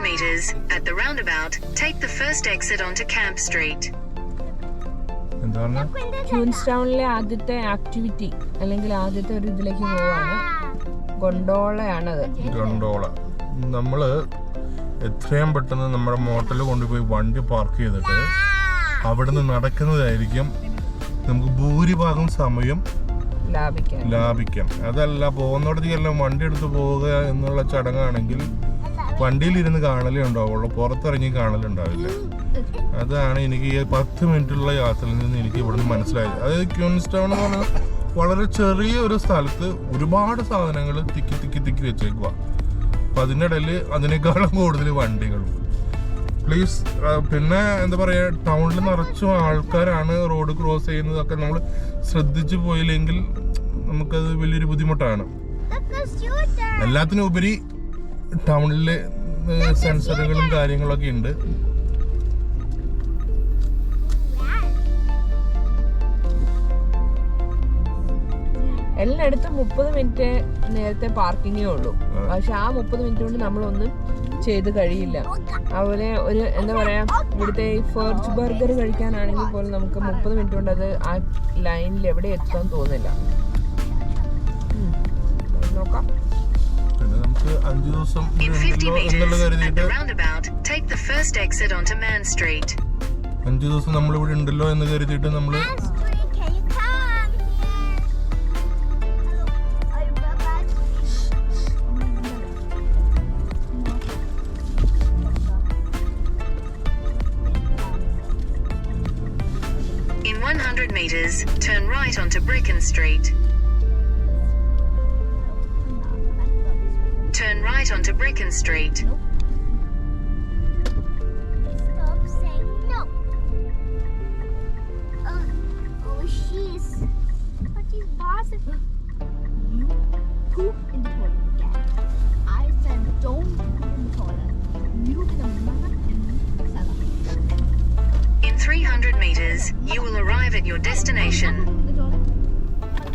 meters, at the roundabout, take the first exit onto Camp Street. ക്യൂൻസ്റ്റൗണിലെ ആദ്യത്തെ activity അല്ലെങ്കിൽ ആദ്യത്തെ ഒരു ഇതിലേക്ക് പോവാണ്. ഗൊണ്ടോളയാണത്. ഗൊണ്ടോള. നമ്മള് എത്രയും പെട്ടെന്ന് നമ്മുടെ മോട്ടലിൽ കൊണ്ടുപോയി വണ്ടി പാർക്ക് ചെയ്തിട്ട് അവിടുന്ന് നടക്കുന്നതായിരിക്കും നമുക്ക് ഭൂരിഭാഗം സമയം ലാഭിക്കാം. അതല്ല പോകുന്നിടത്തേക്കെല്ലാം വണ്ടി എടുത്ത് പോവുക എന്നുള്ള ചടങ്ങാണെങ്കിൽ വണ്ടിയിലിരുന്ന് കാണലേ ഉണ്ടാവുള്ളൂ, പുറത്തിറങ്ങി കാണലുണ്ടാവില്ല. അതാണ് എനിക്ക് ഈ 10 മിനിറ്റുള്ള യാത്രയിൽ നിന്ന് എനിക്ക് ഇവിടുന്ന് മനസ്സിലായത്. അതായത് ക്യൂൻസ്റ്റൗൺ എന്ന് പറഞ്ഞാൽ വളരെ ചെറിയ ഒരു സ്ഥലത്ത് ഒരുപാട് സാധനങ്ങൾ തിക്കി വെച്ചേക്കുക. അപ്പം അതിൻ്റെ ഇടയിൽ അതിനേക്കാളും കൂടുതൽ വണ്ടികളും. പ്ലീസ്, പിന്നെ എന്താ പറയുക, ടൗണിൽ നിറച്ചും ആൾക്കാരാണ് റോഡ് ക്രോസ് ചെയ്യുന്നതൊക്കെ നമ്മൾ ശ്രദ്ധിച്ചു പോയില്ലെങ്കിൽ നമുക്കത് വലിയൊരു ബുദ്ധിമുട്ടാണ്. എല്ലാത്തിനും ഉപരി ടൗണിലെ സെൻസറുകളും കാര്യങ്ങളൊക്കെ ഉണ്ട്. എല്ലായിടത്തും 30 മിനിറ്റ് നേരത്തെ പാർക്കിങ്ങേ ഉള്ളൂ. പക്ഷെ ആ 30 മിനിറ്റ് കൊണ്ട് നമ്മളൊന്നും ചെയ്ത് കഴിയില്ല. അതുപോലെ ഒരു എന്താ പറയാ, ഇവിടുത്തെ ഫേർച്ച് ബർഗർ കഴിക്കാനാണെങ്കിൽ പോലും നമുക്ക് 30 മിനിറ്റ് കൊണ്ട് അത് ആ ലൈനിൽ എവിടെ എത്താൻ തോന്നില്ല. നോക്കാം. നമുക്ക് 5 ദിവസം നമ്മളിവിടെ ഉണ്ടല്ലോ എന്ന് കരുതിയിട്ട് നമ്മൾ In 100 meters, turn right onto Bricken Street. Turn right onto Bricken Street. Stop saying no. Oh, she's. But she's bossing. You poop in the toilet again. I said don't poop in the toilet. You did a mother and shut up. In 300 meters, you will arrive at your destination.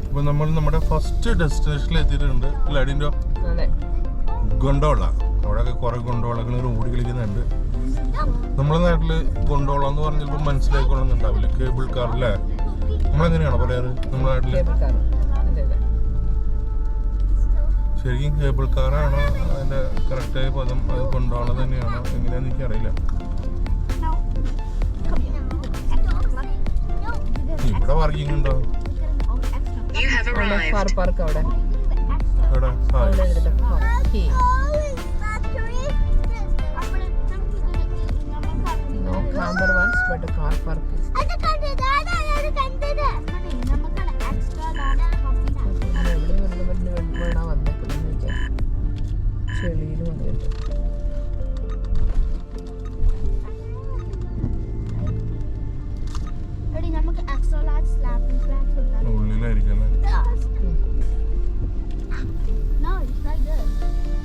ഇപ്പൊ നമ്മൾ നമ്മുടെ first ഡെസ്റ്റിനേഷനിൽ എത്തിയിട്ടുണ്ട്. ലഡിന്റെ gondola. അവിടെയൊക്കെ കുറെ ഗൊണ്ടോളകൾ ഓടി കളിക്കുന്നുണ്ട്. നമ്മളെ നാട്ടില് ഗൊണ്ടോള എന്ന് പറഞ്ഞ ചിലപ്പോൾ മനസ്സിലായിക്കൊള്ളുന്നുണ്ടാവില്ല. കേബിൾ കാർ അല്ലേ, നമ്മളെങ്ങനെയാണോ പറയാറ് നമ്മുടെ നാട്ടില്? ശരിക്കും കേബിൾ കാറാണോ അതിന്റെ കറക്റ്റായ പദം? അത് ഗൊണ്ടോള തന്നെയാണോ എങ്ങനെയാന്ന് എനിക്കറിയില്ല. ഇവിടെ പാർക്കിംഗ് ഉണ്ടോ? കാർ പാർക്ക് അവിടെ. No camber ones, but a car park is.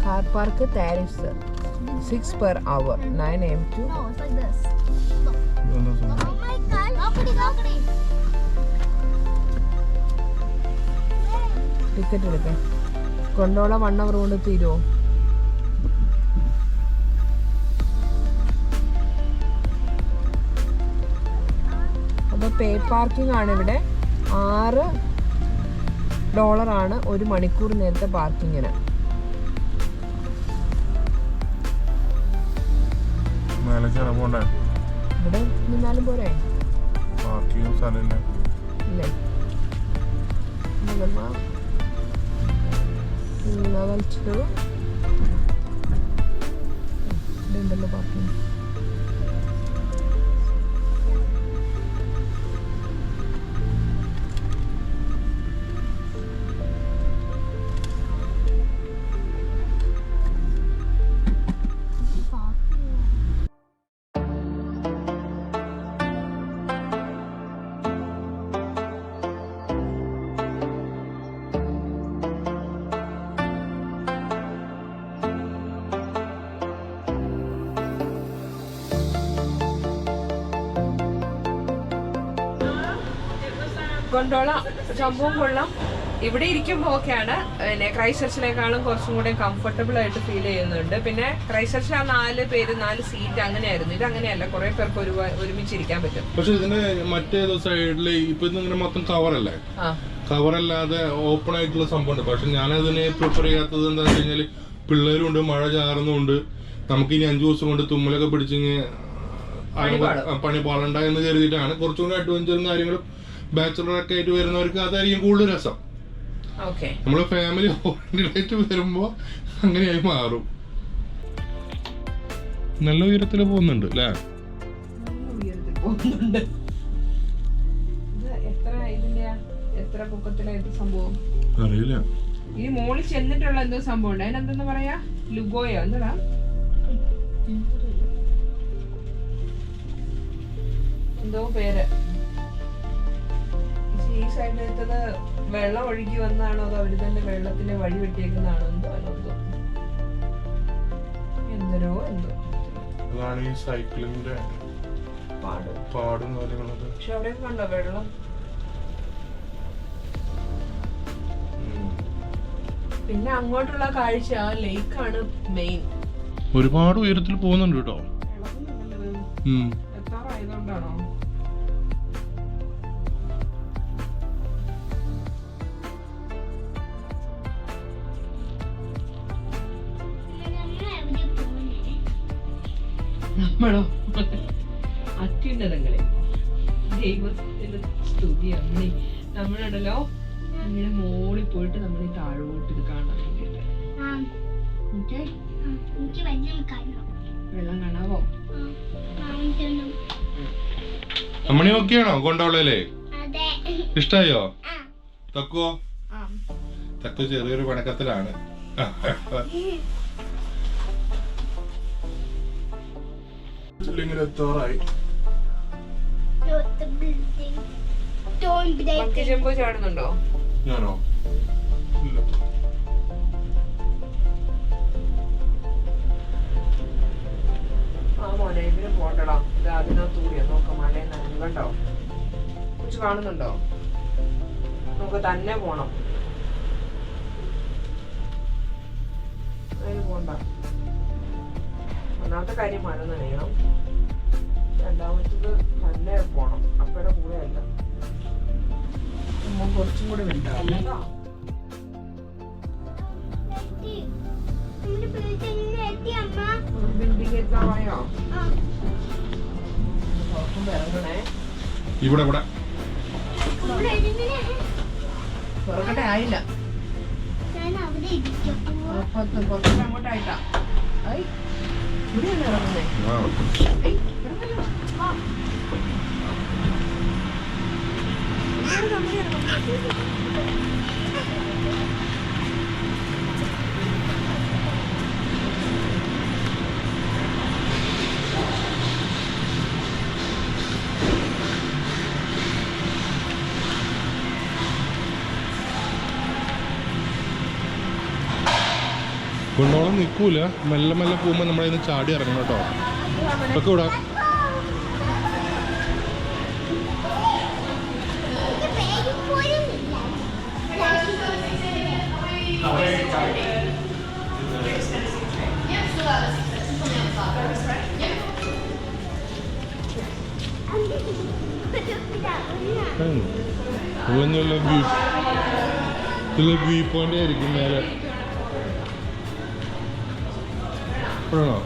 Car park tariffs 6 per hour, 9 AM to. No, it's like this. Look. Oh my God! Nobody. Ticket എടുക്കാൻ കൊണ്ടോള 1 hour കൊണ്ട് തീരുമോ? അപ്പോൾ പേ പാർക്കിംഗ് ആണ് ഇവിടെ. $6 ഒരു മണിക്കൂർ നേരത്തെ പാർക്കിങ്ങിന്. ഇവിടെ നിന്നാലും പോരെ? ഇല്ലേ, ഉണ്ടല്ലോ പാർക്കിങ്. കൊണ്ടോള സംഭവം കൊള്ളാം. ഇവിടെ ഇരിക്കുമ്പോൾ ഒക്കെയാണ് പിന്നെ ക്രൈസ്റ്റ് ചർച്ചിലേക്കാളും കുറച്ചും കൂടെ കംഫർട്ടബിൾ ആയിട്ട് ഫീൽ ചെയ്യുന്നുണ്ട്. പിന്നെ ക്രൈസ്റ്റ് ചർച്ചിൽ ആ 4 പേര് 4 സീറ്റ് അങ്ങനെയായിരുന്നു. ഇത് അങ്ങനെയല്ല, കുറെ പേർക്ക് ഒരുമിച്ച് ഇരിക്കാൻ പറ്റും. പക്ഷെ ഇതിന്റെ മറ്റേതോ സൈഡില് ഇപ്പൊ ഇങ്ങനെ മൊത്തം കവറല്ലേ, കവറല്ലാതെ ഓപ്പൺ ആയിട്ടുള്ള സംഭവമുണ്ട്. പക്ഷെ ഞാനതിനെ പ്രിഫർ ചെയ്യാത്തത് എന്താണെന്ന് വെച്ച് കഴിഞ്ഞാല് പിള്ളേരുണ്ട്, മഴ ചാറുന്നുണ്ട്, നമുക്ക് ഇനി 5 ദിവസം കൊണ്ട് തുമ്മലൊക്കെ പിടിച്ചിങ്ങ് പണി പാടണ്ട എന്ന് കരുതിയിട്ടാണ്. കുറച്ചുകൂടി അഡ്വഞ്ചറും കാര്യങ്ങളും ബാച്ചലറൊക്കെ ആയിട്ട് വരുന്നവർക്ക് അതായിരിക്കും കൂടുതൽ രസം. നമ്മള് ഫാമിലി ഓറിയന്റഡ് വരുമ്പോ അങ്ങനെയായി മാറും. നല്ല ഉയരത്തില് പോകുന്നുണ്ട് അല്ലേ? അറിയില്ല. ഈ മോളിൽ ചെന്നിട്ടുള്ള എന്തോ സംഭവം ഉണ്ട്, അതിനെന്തെന്ന് പറയാ, ലുഗോയോ എന്താ എന്തോ പേര്. ഈ സൈഡിലെത്തത് വെള്ളം ഒഴുകി വന്നാണോ അതോ അവര് തന്നെ വെള്ളത്തിന്റെ വഴി വെട്ടിയേക്കുന്നതാണോ എന്തോ എന്തോ അതാണ് ഈ സൈക്ലിങ്ങിന്റെ പാടും കാര്യങ്ങളൊക്കെ. പക്ഷെ അവിടെയൊക്കെ കണ്ടോ വെള്ളം. പിന്നെ അങ്ങോട്ടുള്ള കാഴ്ച ലേക്കാണ് മെയിൻ. ഒരുപാട് ഉയരത്തിൽ പോകുന്നുണ്ട് കേട്ടോ. എത്താറായതുകൊണ്ടാണോ? നമ്മളോ അത്യുന്നതങ്ങളെ ദൈവത്തിന്റെ സ്തുതി. അമ്മേ നമ്മളുണ്ടല്ലോ ഇങ്ങനെ മോളിൽ പോയിട്ട് നമ്മൾ ഈ താഴോട്ട് ഇത് കാണാൻ വേണ്ടിട്ട്. വെള്ളം കാണാവോ? അമ്മണി ഓക്കെയാണോ കൊണ്ടോളല്ലേ? ഇഷ്ടായോ? തക്കോ തക്കോ ചെറിയൊരു പണക്കത്തിലാണ്. എത്താറായി. ചാടുന്നുണ്ടോ? ഞാനോ? ഇല്ല. ആ മോനെ ഇതിന് പോട്ടടാ. ഇത് അതിനകത്തൂടിയാ നോക്കാം. മലയിൽ നനഞ്ഞു കണ്ടോ? കുറിച്ച് കാണുന്നുണ്ടോ? നമുക്ക് തന്നെ പോണം. അതിന് പോണ്ട. ഒന്നാമത്തെ കാര്യം മഴ നനയണം, രണ്ടാമത്തത് തന്നെ പോണം. അപ്പയുടെ കൂടെ അല്ല, കുറച്ചും കൂടെ വലുതാവും. ബിൽഡിംഗ് എത്താറായോ? ഇറങ്ങണേ. ഇവിടെ തുറക്കട്ടെ. ആയില്ല, കുറച്ചുകൂടെ അങ്ങോട്ടായിട്ടാ. ഇവിടെയാണ് ഇറങ്ങുന്നേ. കൊണ്ടോളം നിൽക്കൂല, മെല്ലെ മെല്ലെ പോകുമ്പോൾ നമ്മളതിന് ചാടി ഇറങ്ങണം കേട്ടോ. ഒക്കെ ഇവിടെ വ്യൂ പോയിന്റ് ആയിരിക്കും മേലെ. ഇപ്പോഴാണോ?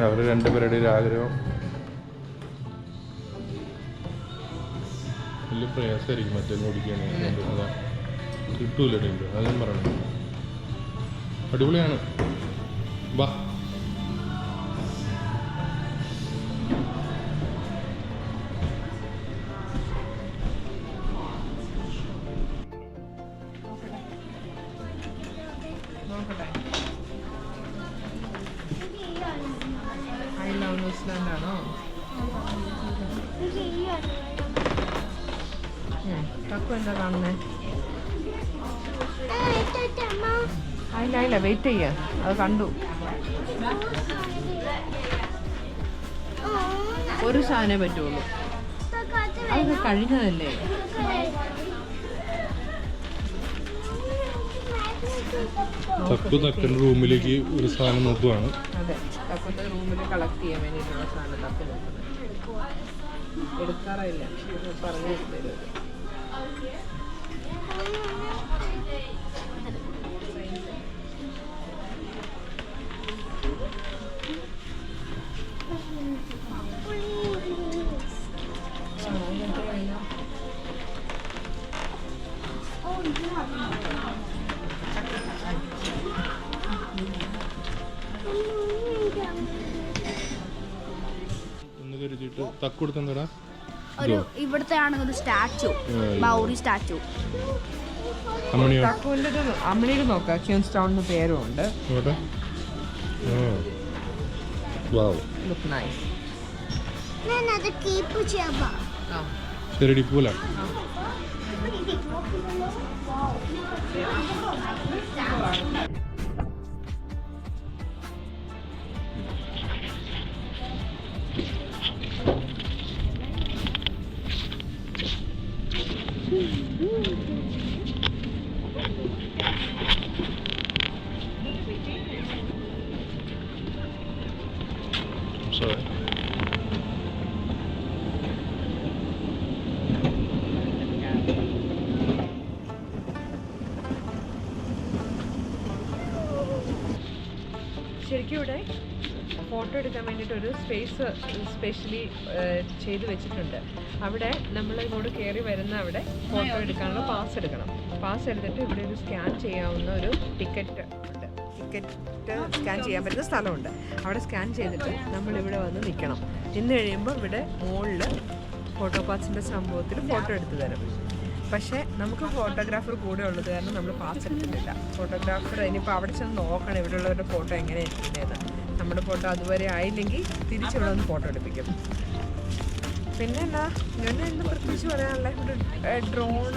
അവര് രണ്ടുപേരുടെ ഒരു ആഗ്രഹം. വലിയ പ്രയാസമായിരിക്കും മറ്റേന്ന് ഓടിക്കാനാണ്. കിട്ടൂല ടൈമിൽ. അത് ഞാൻ പറയണേ. അടിപൊളിയാണ്. വാ. ന്യൂസിലാൻഡാണോ? തക്കു എന്താ കാണുന്നേ? ഇല്ല വെയിറ്റ് ചെയ്യാ, അത് കണ്ടു. ഒരു സാധനമേ പറ്റുള്ളൂ, അതൊക്കെ കഴിഞ്ഞതല്ലേ. തക്കന്റെ റൂമിലേക്ക് ഒരു സാധനം നോക്കുവാണ്. അതെ, തക്കന്റെ റൂമിൽ കളക്ട് ചെയ്യാൻ വേണ്ടിയിട്ടുള്ള സാധനം തക്കു നോക്കുന്നത്. എടുക്കാറില്ല, പറഞ്ഞു തരും. തക്കൊടുത്തടാ ഒരു ഇവിടുത്തെ ആണ് ഒരു സ്റ്റാച്ചു, മൗറി സ്റ്റാച്ചു. അമ്മണിയിൽ നോക്കാം, ക്യൂൻസ്റ്റൗൺ എന്ന് പേരും ഉണ്ട്. ശരി പോലെ ശരിക്കും ഇവിടെ ഫോട്ടോ എടുക്കാൻ വേണ്ടിയിട്ട് ഒരു സ്പേസ് സ്പെഷ്യലി ചെയ്ത് വെച്ചിട്ടുണ്ട്. അവിടെ നമ്മൾ ഇങ്ങോട്ട് കയറി വരുന്ന അവിടെ ഫോട്ടോ എടുക്കാനുള്ള പാസ് എടുക്കണം. പാസ് എടുത്തിട്ട് ഇവിടെ ഒരു സ്കാൻ ചെയ്യാവുന്ന ഒരു ടിക്കറ്റ് ഉണ്ട്. ടിക്കറ്റ് സ്കാൻ ചെയ്യാൻ പറ്റുന്ന സ്ഥലമുണ്ട്. അവിടെ സ്കാൻ ചെയ്തിട്ട് നമ്മളിവിടെ വന്ന് നിൽക്കണം. നിന്ന് കഴിയുമ്പോൾ ഇവിടെ മുകളിൽ ഫോട്ടോ പാസിൻ്റെ സംഭവത്തിൽ ഫോട്ടോ എടുത്തു തരും. പക്ഷേ നമുക്ക് ഫോട്ടോഗ്രാഫർ കൂടെ ഉള്ളത് കാരണം നമ്മൾ പാസ് എടുത്തിട്ടില്ല. ഫോട്ടോഗ്രാഫർ ഇനിയിപ്പോൾ അവിടെ ചെന്ന് നോക്കണം ഇവിടെയുള്ളവരുടെ ഫോട്ടോ എങ്ങനെ എടുക്കുന്നതെന്ന്. നമ്മുടെ ഫോട്ടോ അതുവരെ ആയില്ലെങ്കിൽ തിരിച്ചിവിടെ വന്ന് ഫോട്ടോ എടുപ്പിക്കും. പിന്നെ എന്നാ ഇങ്ങനെ എന്തും പ്രത്യേകിച്ച് പറയാനുള്ള ഇവിടെ ഡ്രോൺ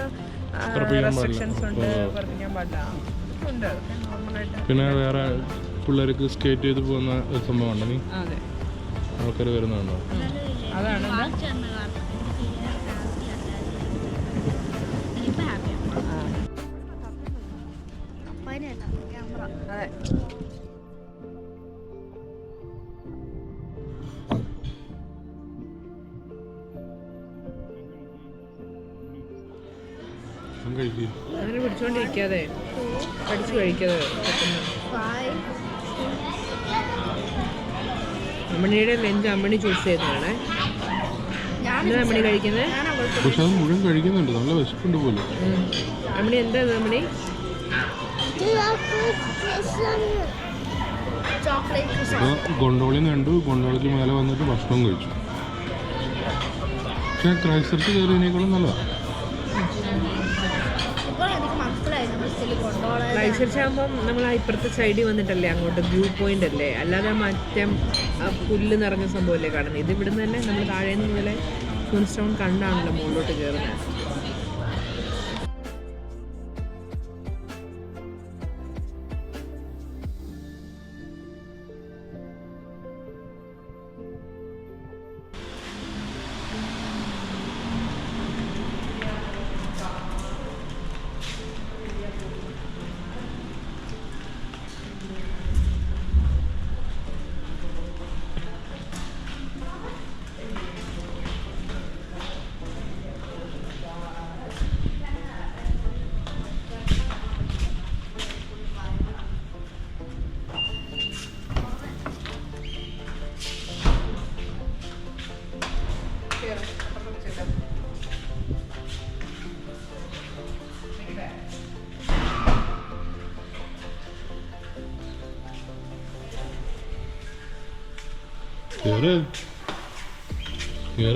റെസ്ട്രിക്ഷൻസ് ഉണ്ട്, പറപ്പിക്കാൻ പാടില്ല ഉണ്ട്. നോർമലായിട്ട് പിന്നെ വേറെ പിള്ളേർക്ക് സ്കേറ്റ് ചെയ്ത് പോകുന്ന സംഭവം ഉണ്ട്. നീ അതെ ആൾക്കാർ വരുന്നുണ്ടോ? അതാണ് അതെ. അങ്ങനെ പിടിച്ചോണ്ടിരിക്കാതെ പഠിച്ചു കഴിക്കാതെ. അമ്മണിയുടെ ലഞ്ച് അമ്മണി ചൂസ് ചെയ്തതാണ്. എന്താ അമ്മണി കഴിക്കുന്നത്? പക്ഷെ അത് മുഴുവൻ കഴിക്കുന്നുണ്ട്, നല്ല വിശപ്പുണ്ട് പോലെ. അമ്മണി എന്താ അമ്മണി? ഗൊണ്ടോളി കണ്ടു, ഗൊണ്ടോളിക്ക് മേലെ വന്നിട്ട് ഭക്ഷണം കഴിച്ചു. പക്ഷെ ക്രൈസ്റ്റ് കയറിയതിനേക്കാളും നല്ലതാണ്. ലൈസൻസാകുമ്പം നമ്മൾ ആ ഇപ്പുറത്തെ സൈഡിൽ വന്നിട്ടല്ലേ അങ്ങോട്ട് വ്യൂ പോയിന്റ് അല്ലേ, അല്ലാതെ മറ്റേ പുല്ല് നിറഞ്ഞ സംഭവമല്ലേ കാണുന്നത്. ഇത് ഇവിടുന്ന് തന്നെ നമ്മൾ താഴെ നിന്ന് മുതലേ ക്വീൻസ്റ്റൗൺ കണ്ടാണല്ലോ മുകളിലോട്ട് കയറുന്നത്.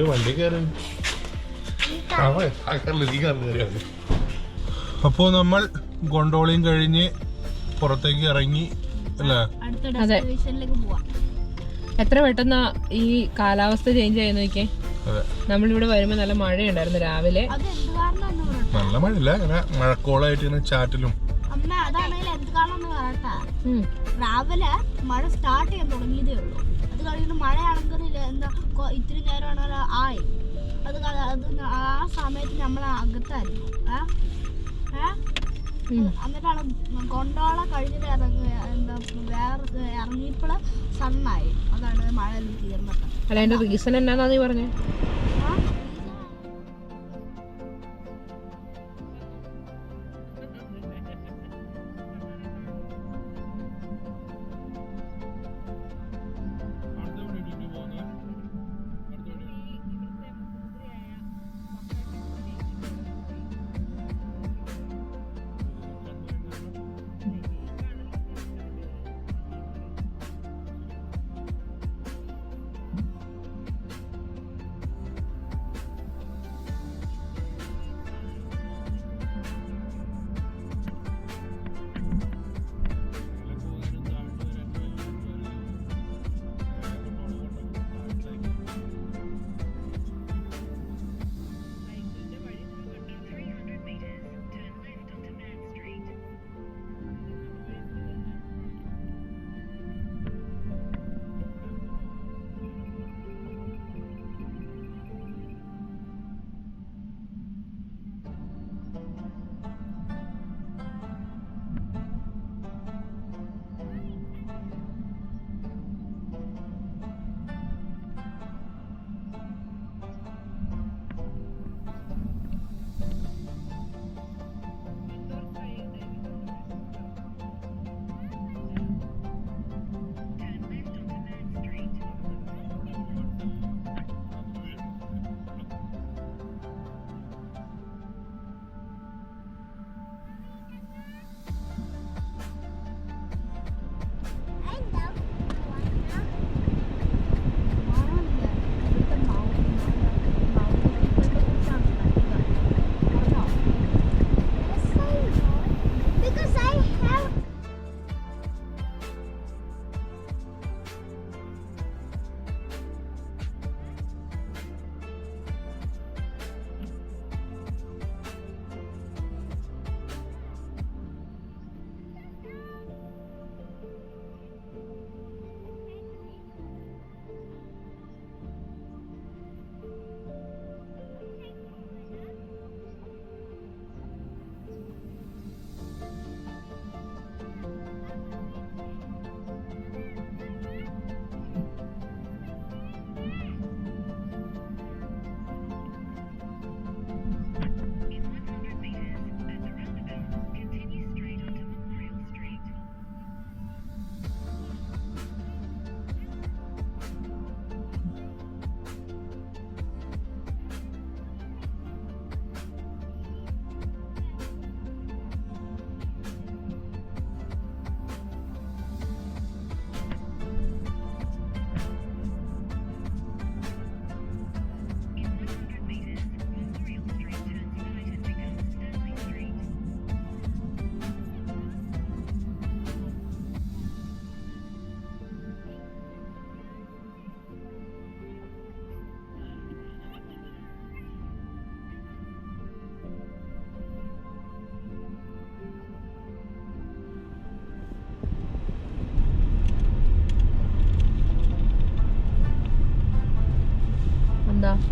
വണ്ടി കയറി. അപ്പോൾ നമ്മൾ ഗൊണ്ടോളിയും കഴിഞ്ഞ് പുറത്തേക്ക് ഇറങ്ങി അല്ലേ? അതെ. എത്ര പെട്ടെന്നാ ഈ കാലാവസ്ഥ ചേഞ്ച് ആയി നോക്കിയേ. നമ്മളിവിടെ വരുമ്പോ നല്ല മഴയുണ്ടായിരുന്നു രാവിലെ. നല്ല മഴയില്ല, ഇങ്ങനെ മഴക്കോളായിട്ട് ഇങ്ങനെ ചാറ്റലും. അമ്മ അതാണെങ്കിൽ എന്ത് കാണാന്ന് പറയട്ടാ, രാവിലെ മഴ സ്റ്റാർട്ട് ചെയ്യാൻ തുടങ്ങിയതേ ഉള്ളൂ. അത് കഴിഞ്ഞിട്ട് മഴയാണെങ്കിൽ എന്താ ഇത്തിരി നേരമാണ് ആയി. അത് ആ സമയത്ത് നമ്മൾ അകത്തായിരുന്നു. എന്നിട്ടാണ് കൊണ്ടോള കഴിഞ്ഞിട്ട് എന്താ വേറെ ഇറങ്ങിയപ്പോൾ സണ്ണായി. അതാണ് മഴ തീർന്നത്. അല്ല, അതിന്റെ റീസൺ എന്നാന്നാ നീ പറഞ്ഞേ?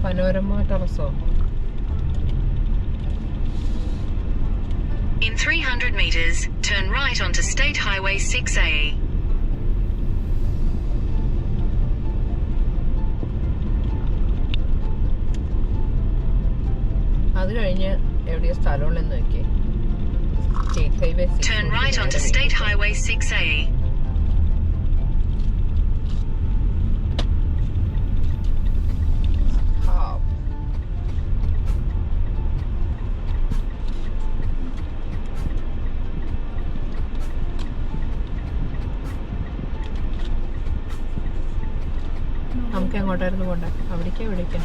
Panorama ടെറസോ? In 300 meters, turn right onto State Highway 6A. അത് കഴിഞ്ഞ് എവിടെയാ സ്ഥലമുള്ളതെന്ന് നോക്കിയേ. State highway. Turn right onto State Highway 6A. നമുക്ക് എങ്ങോട്ടായിരുന്നു പോണ്ടേ? അവിടേക്കാ ഇവിടേക്കാ?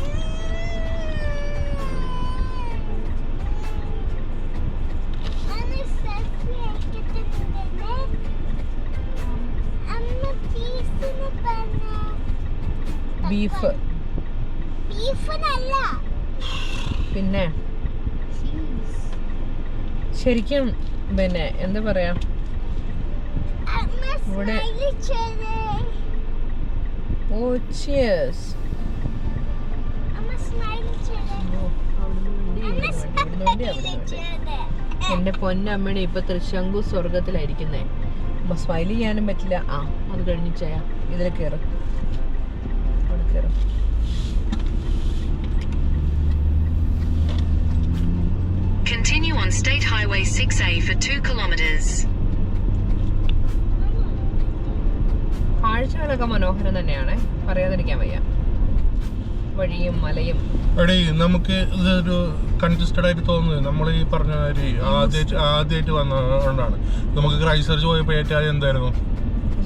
ബീഫ് പിന്നെ ശരിക്കും പിന്നെ എന്താ പറയാ ഇവിടെ എന്റെ പൊന്നമ്മയുടെ ഇപ്പൊ തൃശങ്കു സ്വർഗത്തിലായിരിക്കുന്നേ. അപ്പൊ സ്മൈൽ ചെയ്യാനും പറ്റില്ല. ആ അത് കഴിഞ്ഞ് ചെയ്യാം. ഇതിൽ കയറും, അവിടെ കയറും. Continue on State Highway 6A for 2 kilometers. കാഴ്ചകളൊക്കെ മനോഹരം തന്നെയാണ്, പറയാതിരിക്കാൻ വയ്യ. വഴിയും മലയും. എടീ നമുക്ക് ഇതൊരു കൺജസ്റ്റഡ് ആയിട്ട് തോന്നുന്നത് നമ്മൾ ഈ പറഞ്ഞ മാതിരി ആദ്യമായിട്ട് വന്നതുകൊണ്ടാണ്. നമുക്ക് ക്രൈസ്റ്റ്ചർച്ച് പോയപ്പോൾ ഏറ്റവും എന്തായിരുന്നു?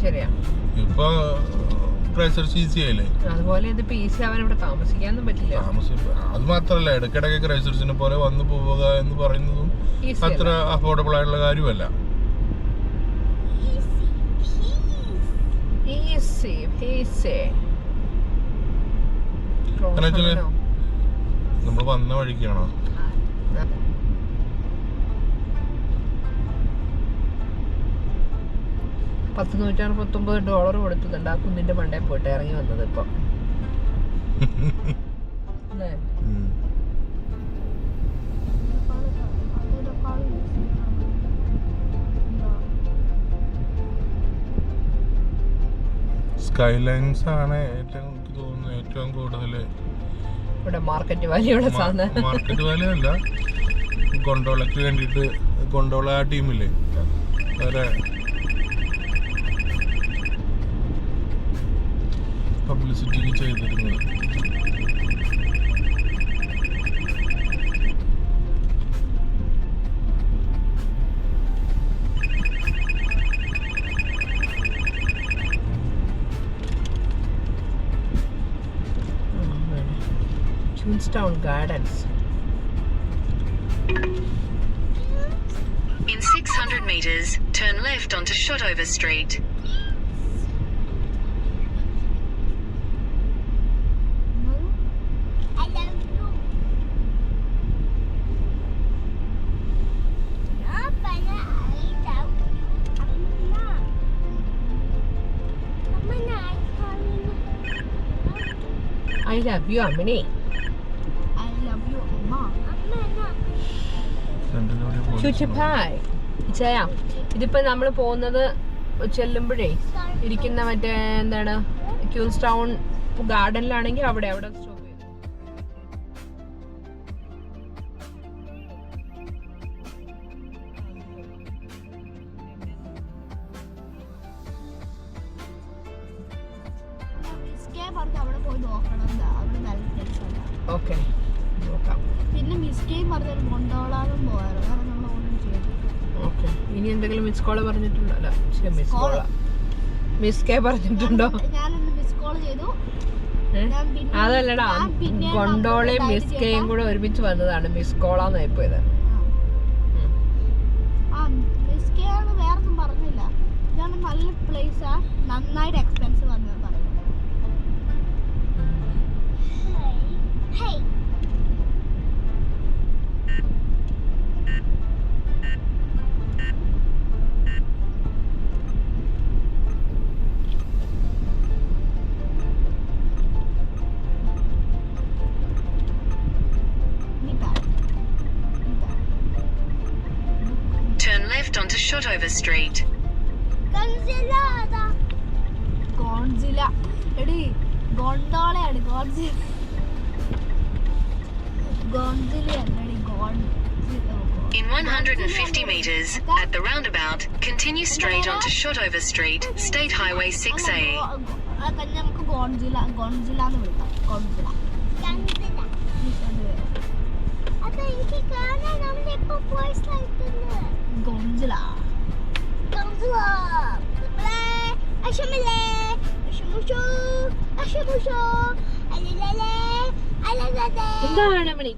ശരിയാ, ഇപ്പൊ ക്രൈസ്റ്റ്ചർച്ച് ഈസി ആയില്ലേ. അതുപോലെ ഇതിപ്പോ ഈസി ആവാൻ ഇവിടെ താമസിക്കാനൊന്നും പറ്റില്ല. അത് മാത്രല്ല, ഇടയ്ക്കിടയ്ക്ക് ക്രൈസ്റ്റ്ചർച്ചിനെ പോലെ വന്നു പോവുക എന്ന് പറയുന്നതും അത്ര അഫോർഡബിൾ ആയിട്ടുള്ള കാര്യമല്ല. നമ്മൾ വന്ന വഴിക്കാണോ? $169 കൊടുത്തിട്ടുണ്ട് ആ കുന്നിന്റെ മണ്ടയിൽ പോയിട്ട് ഇറങ്ങി വന്നത്. ഇപ്പൊ സ്കൈലൈൻസ് ആണ് ഏറ്റവും കൂടുതൽ ഇവിടെ മാർക്കറ്റ് വാല്യുള്ള സാധനം. മാർക്കറ്റ് വാല്യൂ അല്ല, ഗൊണ്ടോളയ്ക്ക് വേണ്ടിയിട്ട് ഗൊണ്ടോള ആ ടീമില്ലേ അവരെ പബ്ലിസിറ്റിക്ക് ചെയ്തിരുന്നത്. Queenstown Gardens. In 600 meters, turn left onto Shotover Street. I love you, Amini. ഇതിപ്പോ നമ്മള് പോകുന്നത് ചെല്ലുമ്പോഴേ ഇരിക്കുന്ന മറ്റേ എന്താണ് ക്യൂൻസ്റ്റൗൺ ഗാർഡനിലാണെങ്കിൽ അവിടെ സ്റ്റോപ്പ് ചെയ്തു. ഓക്കെ നോക്കാം. പിന്നെ മിസ്കേം പറഞ്ഞൊരു കൊണ്ടോളാന്നും പോയാലോ, കാരണം നമ്മൾ ഓർഡർ ചെയ്തു. ഓക്കെ, ഇനി എന്തെങ്കിലും മിസ് കോള് പറഞ്ഞിട്ടുണ്ടോ? അല്ല മിസ് കെ പറഞ്ഞിട്ടുണ്ടോ? ഞാനൊന്ന് മിസ് കോൾ ചെയ്തു. അതല്ലടാ, ഗൊണ്ടോളയും മിസ് കെയും കൂടെ ഒരുമിച്ച് വന്നതാണ്. മിസ് കോളാന്ന് ആയിപ്പോയത്. മിസ് കെ ആണ്, വേറൊന്നും പറഞ്ഞില്ല. ഇതാണ് നല്ല പ്ലേസാ, നന്നായിട്ട് എക്സ്പെൻസീവ് വന്നത് പറയുന്നത്. Turn left onto Shotover Street. ഗോൺസില എടി ഗോണ്ടോളയാണ്. In 150 meters, at the roundabout, continue straight onto Shotover Street, State Highway 6A. നമുക്ക് ഗോൺസില എന്ന് വിളിക്കാം. എന്താണ് മണി?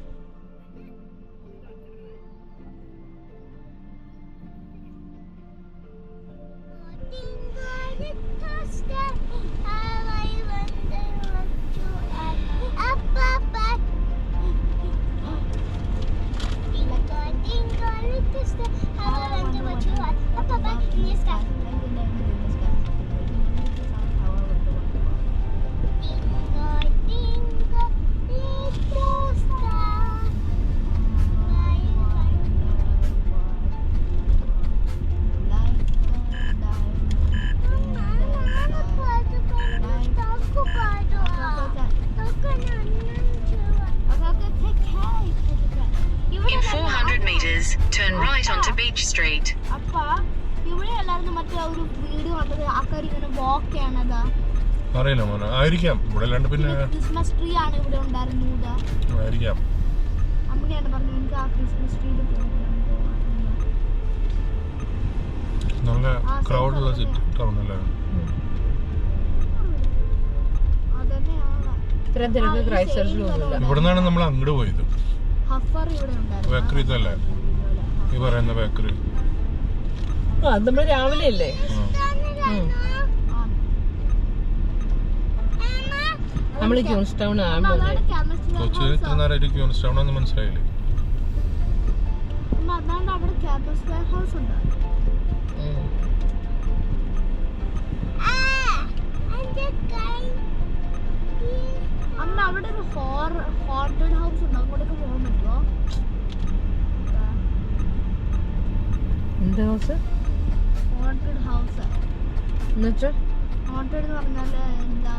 In 400 meters, turn right onto Beach Street. അറിയില്ല മോനെ, ആയിരിക്കാം ഇവിടെ അല്ലാണ്ട് പിന്നെ ക്രിസ്മസ് ട്രീ ആണ് ഇവിടെ ഉണ്ടായിരുന്നത്. ആയിരിക്കാം. അമ്മയാണ് പറഞ്ഞു എനിക്ക് ആ ക്രിസ്മസ് ട്രീയിൽ നല്ല ക്രൗഡുള്ള ടൗൺ അല്ലേ? ഇത്രയും തിരക്ക് ക്രൈസ്റ്റർച്ചിലൊന്നുമില്ല. ഇവിടെ നിന്നാണ് നമ്മൾ അങ്ങോട്ട് പോയത്. ബേക്കറി ഇതല്ലേ ഈ പറയുന്ന ബേക്കറി? അത് നമ്മള് രാവിലെ അല്ലേ? നമ്മള് ക്യൂൻസ്റ്റൗൺ ആകുമ്പോൾ കൊച്ചി ഇത്ര നേരമായിട്ട് ക്യൂൻസ്റ്റൗൺ ഒന്നും മനസ്സിലായില്ലേ? അവിടെ ക്യാമ്പസ് വെയർ ഹൗസ് ഉണ്ട്. അമ്മ അവിടെ ഒരു ഹോണ്ടഡ് ഹൗസ് ഉണ്ട്, അങ്ങോട്ടേക്ക് പോകാൻ പറ്റുമോ? എന്ത് ഹൗസ്? ഹോണ്ടഡ് ഹൗസ് എന്നുവെച്ചാ ഹോണ്ടഡ് എന്ന് പറഞ്ഞാല് എന്താ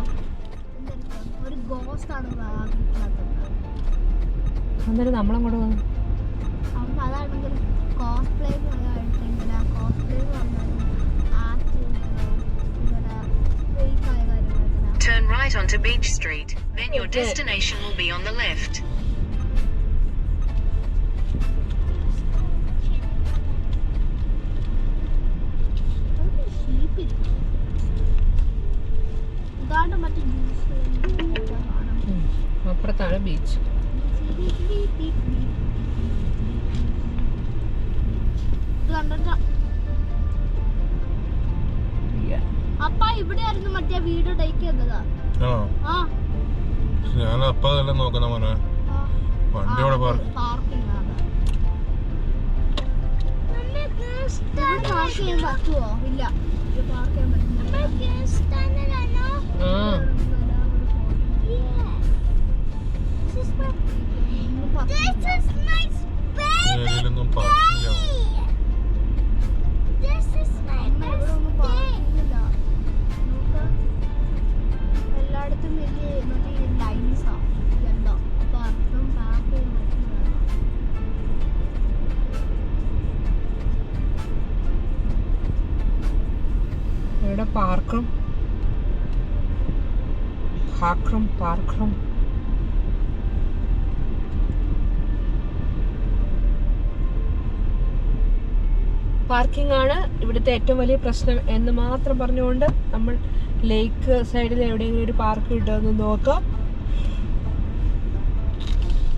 ഒരു ഗോസ്റ്റ് ആണ് അന്നേരം നമ്മളങ്ങോട്ട് പോകുന്നു. അവിടെ അതാണെങ്കിൽ കോസ്പ്ലേ ഇങ്ങനെ കോസ്പ്ലേ എന്ന് പറഞ്ഞാൽ Turn right onto Beach Street, then your destination will be on the left. അപ്പുറത്താണ് ബീച്ച്. അപ്പ ഇവിടെയായിരുന്നു മറ്റേ വീഡിയോ ടേക്ക് ചെയ്തതാ. ഞാൻ അപ്പ അതെല്ലാം നോക്കുന്ന മോനെ. വണ്ടി അവിടെ പാർക്കിംഗ് ചെയ്യാൻ പറ്റുമോ? ഇല്ല, പാർക്ക് ചെയ്യാൻ പറ്റില്ല. ഏരിയയിലൊന്നും പാർക്കില്ല. എല്ലായിടത്തും വലിയ മറ്റേ ലൈൻസാ ഉണ്ടോ? അപ്പൊ അർത്ഥം പാർക്ക് ചെയ്യാൻ പറ്റുന്നതാണ്. ഇവിടെ പാർക്കും പാർക്കിംഗ് ആണ് ഇവിടുത്തെ ഏറ്റവും വലിയ പ്രശ്നം എന്ന് മാത്രം പറഞ്ഞുകൊണ്ട് നമ്മൾ ലേക്ക് സൈഡിൽ എവിടെയെങ്കിലും ഒരു പാർക്ക് കിട്ടുമെന്ന് നോക്കാം.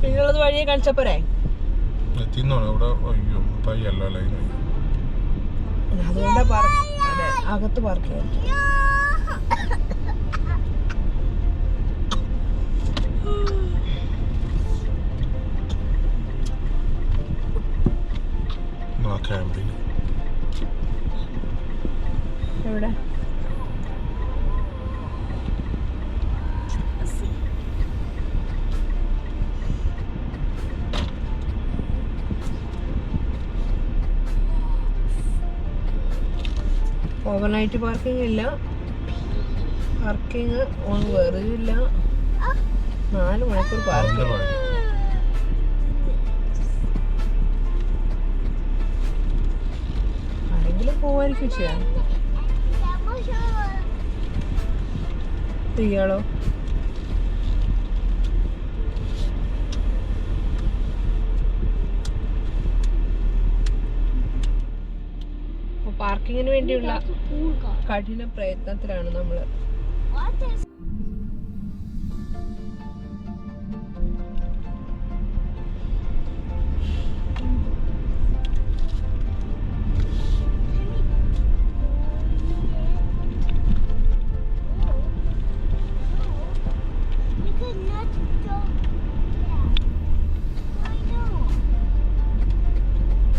പിന്നുള്ളത് വഴിയെ കാണിച്ചപ്പോരേ അതുകൊണ്ടാ പാർക്ക് അതെ അകത്ത് പാർക്ക് ചെയ്യാം. എവിടെ ഓവർനൈറ്റ് പാർക്കിംഗ് ഇല്ല, പാർക്കിംഗ് വെറുതെ ഇല്ല, 4 മണിക്കൂർ പാർക്കിംഗ്. ആരെങ്കിലും പോവായിരിക്കും ചെയ്യാൻ. ഇയാളോ പാർക്കിങ്ങിന് വേണ്ടിയുള്ള കഠിന പ്രയത്നത്തിലാണ് നമ്മള്.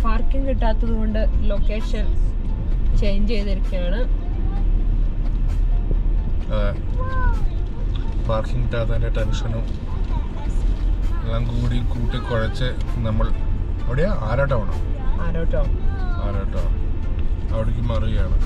പാർക്കിംഗ് കിട്ടാത്തത് കൊണ്ട് ലൊക്കേഷൻ ചേഞ്ച് ചെയ്തിരിക്കുകയാണ്. പാർക്കിംഗ് കിട്ടാത്തതിന്റെ ടെൻഷനും എല്ലാം കൂടി കൂട്ടി കുഴച്ച് നമ്മൾ അവിടെയാ ആരോട്ടോ അവിടേക്ക് മാറുകയാണ്.